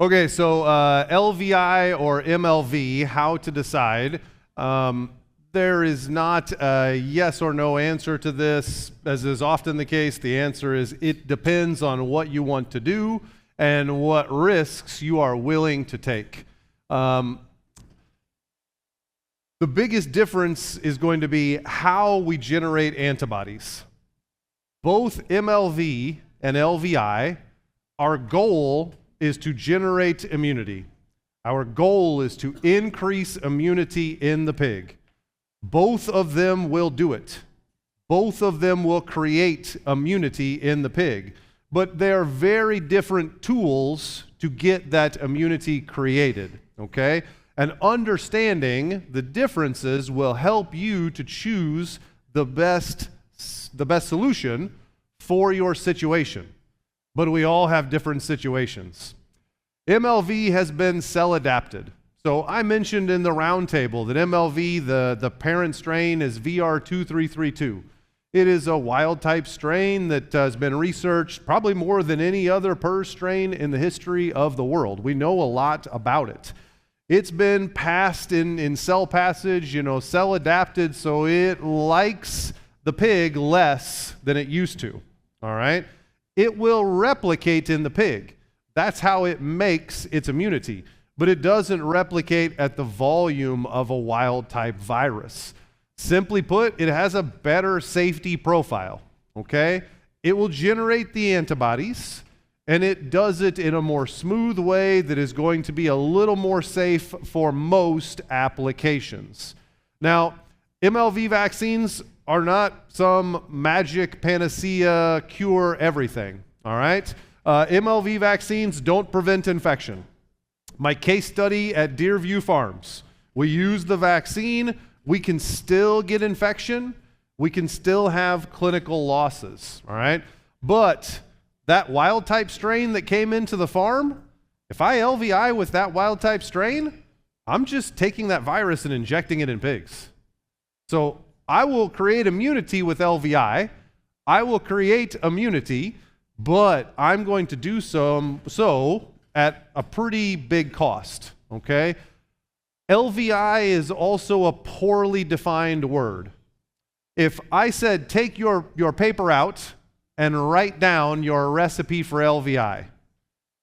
Okay, so LVI or MLV, how to decide. There is not a yes or no answer to this. As is often the case, the answer is it depends on what you want to do and what risks you are willing to take. The biggest difference is going to be how we generate antibodies. Both MLV and LVI, our goal is to generate immunity. Our goal is to increase immunity in the pig. Both of them will do it. Both of them will create immunity in the pig. But they are very different tools to get that immunity created, okay? And understanding the differences will help you to choose the best solution for your situation. But we all have different situations. MLV has been cell adapted. So I mentioned in the roundtable that MLV, the parent strain is VR2332. It is a wild type strain that has been researched probably more than any other PRRS strain in the history of the world. We know a lot about it. It's been passed in cell passage, cell adapted, so it likes the pig less than it used to, all right? It will replicate in the pig. That's how it makes its immunity. But it doesn't replicate at the volume of a wild type virus. Simply put, it has a better safety profile, okay? It will generate the antibodies, and it does it in a more smooth way that is going to be a little more safe for most applications. Now, MLV vaccines are not some magic panacea cure everything, all right? MLV vaccines don't prevent infection. My case study at Deerview Farms, we use the vaccine, we can still get infection, we can still have clinical losses, all right? But that wild type strain that came into the farm, if I LVI with that wild type strain, I'm just taking that virus and injecting it in pigs. So I will create immunity with LVI, I will create immunity, but I'm going to do so at a pretty big cost, okay? LVI is also a poorly defined word. If I said, take your paper out and write down your recipe for LVI,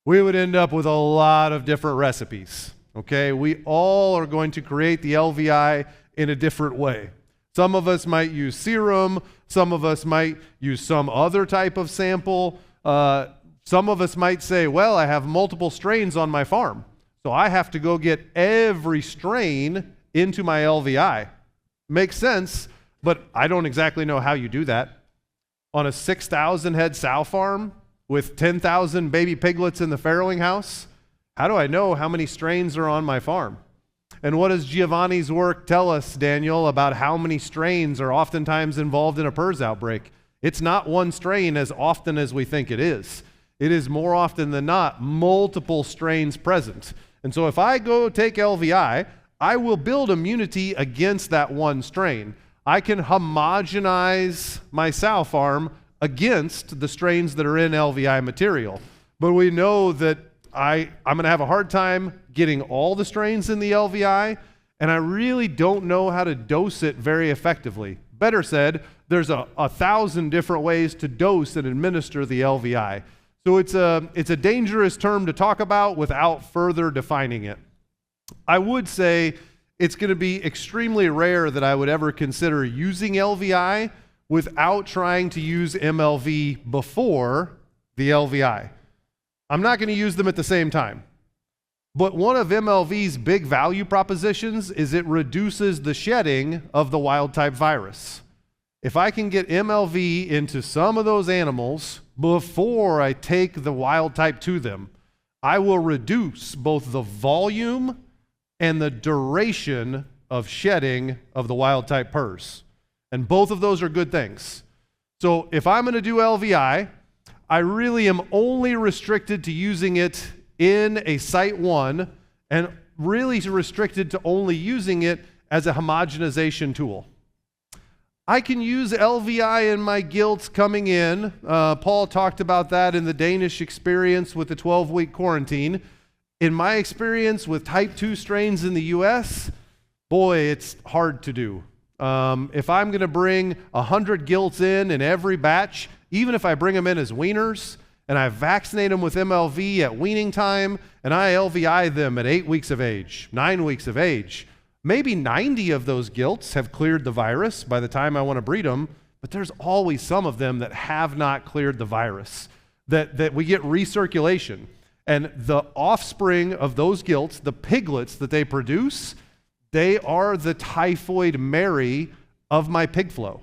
we would end up with a lot of different recipes, okay? We all are going to create the LVI in a different way. Some of us might use serum, some of us might use some other type of sample. Some of us might say, well, I have multiple strains on my farm, so I have to go get every strain into my LVI. Makes sense, but I don't exactly know how you do that. On a 6,000 head sow farm with 10,000 baby piglets in the farrowing house, how do I know how many strains are on my farm? And what does Giovanni's work tell us, Daniel, about how many strains are oftentimes involved in a PRRS outbreak? It's not one strain as often as we think it is. It is more often than not multiple strains present. And so if I go take LVI, I will build immunity against that one strain. I can homogenize my sow farm against the strains that are in LVI material. But we know that I'm going to have a hard time getting all the strains in the LVI, and I really don't know how to dose it very effectively. Better said, there's 1,000 different ways to dose and administer the LVI. So it's a dangerous term to talk about without further defining it. I would say it's going to be extremely rare that I would ever consider using LVI without trying to use MLV before the LVI. I'm not going to use them at the same time. But one of MLV's big value propositions is it reduces the shedding of the wild type virus. If I can get MLV into some of those animals before I take the wild type to them, I will reduce both the volume and the duration of shedding of the wild type PRRS. And both of those are good things. So if I'm going to do LVI, I really am only restricted to using it in a Site 1 and really restricted to only using it as a homogenization tool. I can use LVI in my gilts coming in. Paul talked about that in the Danish experience with the 12-week quarantine. In my experience with type 2 strains in the US, boy, it's hard to do. If I'm going to bring 100 gilts in every batch, even if I bring them in as weaners, and I vaccinate them with MLV at weaning time, and I LVI them at 8 weeks of age, 9 weeks of age, maybe 90 of those gilts have cleared the virus by the time I want to breed them, but there's always some of them that have not cleared the virus, that we get recirculation. And the offspring of those gilts, the piglets that they produce, they are the typhoid Mary of my pig flow.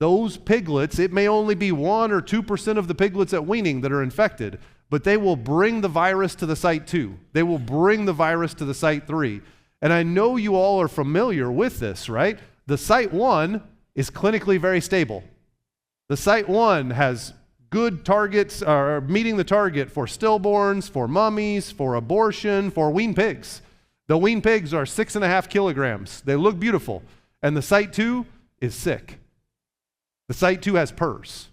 Those piglets, it may only be 1 or 2% of the piglets at weaning that are infected, but they will bring the virus to the site 2. They will bring the virus to the site 3. And I know you all are familiar with this, right? The site 1 is clinically very stable. The site 1 has good targets, or meeting the target for stillborns, for mummies, for abortion, for weaned pigs. The weaned pigs are 6.5 kilograms. They look beautiful. And the site 2 is sick. The site 2 has PRRS,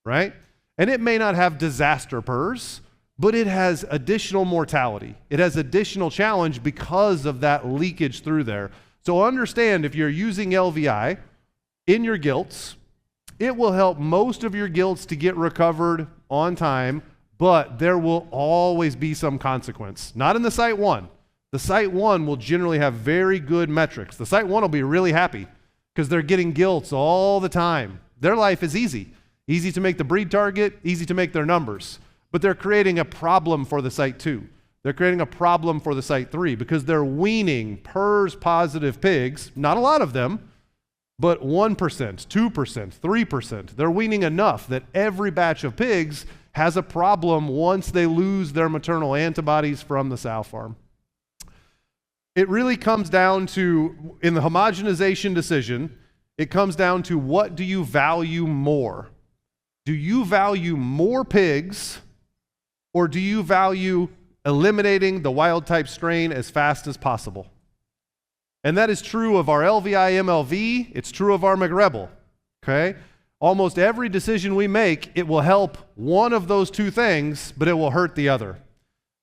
right? And it may not have disaster PRRS, but it has additional mortality. It has additional challenge because of that leakage through there. So understand, if you're using LVI in your gilts, it will help most of your gilts to get recovered on time, but there will always be some consequence. Not in the site 1. The site 1 will generally have very good metrics. The site 1 will be really happy because they're getting gilts all the time. Their life is easy. Easy to make the breed target, easy to make their numbers. But they're creating a problem for the site 2. They're creating a problem for the site 3 because they're weaning PRRS positive pigs, not a lot of them, but 1%, 2%, 3%. They're weaning enough that every batch of pigs has a problem once they lose their maternal antibodies from the sow farm. It really comes down to, in the homogenization decision, it comes down to, what do you value more? Do you value more pigs, or do you value eliminating the wild type strain as fast as possible? And that is true of our LVI MLV, it's true of our McRebel, okay? Almost every decision we make, it will help one of those two things, but it will hurt the other.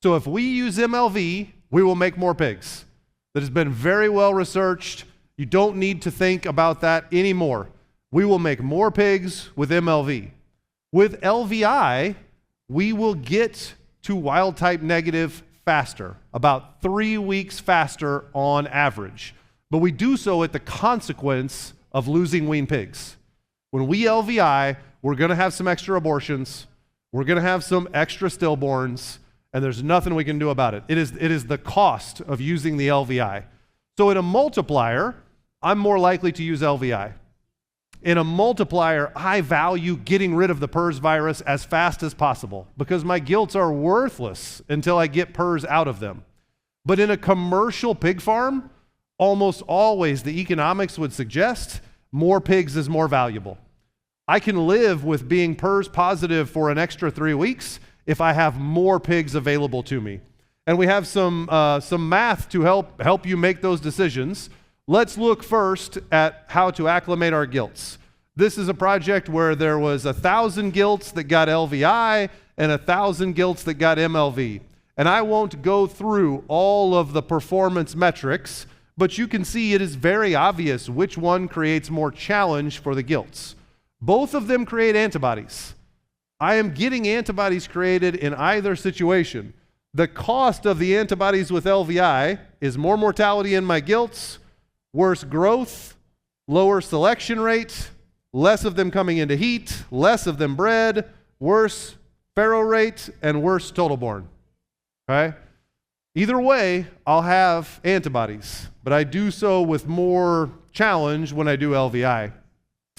So if we use MLV, we will make more pigs. That has been very well researched. You don't need to think about that anymore. We will make more pigs with MLV. With LVI, we will get to wild type negative faster, about 3 weeks faster on average. But we do so at the consequence of losing weaned pigs. When we LVI, we're going to have some extra abortions, we're going to have some extra stillborns, and there's nothing we can do about it. It is the cost of using the LVI. So in a multiplier, I'm more likely to use LVI. In a multiplier, I value getting rid of the PRRS virus as fast as possible because my gilts are worthless until I get PRRS out of them. But in a commercial pig farm, almost always the economics would suggest more pigs is more valuable. I can live with being PRRS positive for an extra 3 weeks if I have more pigs available to me. And we have some math to help you make those decisions. Let's look first at how to acclimate our gilts. This is a project where there was 1,000 gilts that got LVI and 1,000 gilts that got MLV. And I won't go through all of the performance metrics, but you can see it is very obvious which one creates more challenge for the gilts. Both of them create antibodies. I am getting antibodies created in either situation. The cost of the antibodies with LVI is more mortality in my gilts, worse growth, lower selection rate, less of them coming into heat, less of them bred, worse farrow rate, and worse total born. Okay? Either way, I'll have antibodies, but I do so with more challenge when I do LVI.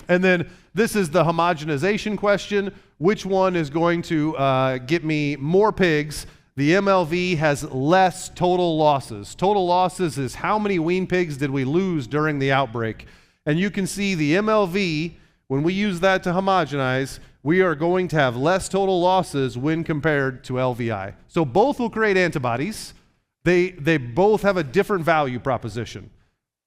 And then this is the homogenization question. Which one is going to get me more pigs? The MLV has less total losses. Total losses is how many weaned pigs did we lose during the outbreak. And you can see the MLV, when we use that to homogenize, we are going to have less total losses when compared to LVI. So both will create antibodies. They both have a different value proposition.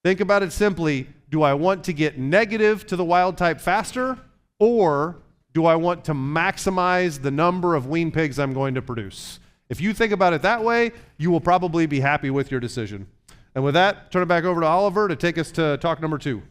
Think about it simply. Do I want to get negative to the wild type faster, or do I want to maximize the number of weaned pigs I'm going to produce? If you think about it that way, you will probably be happy with your decision. And with that, turn it back over to Oliver to take us to talk number 2.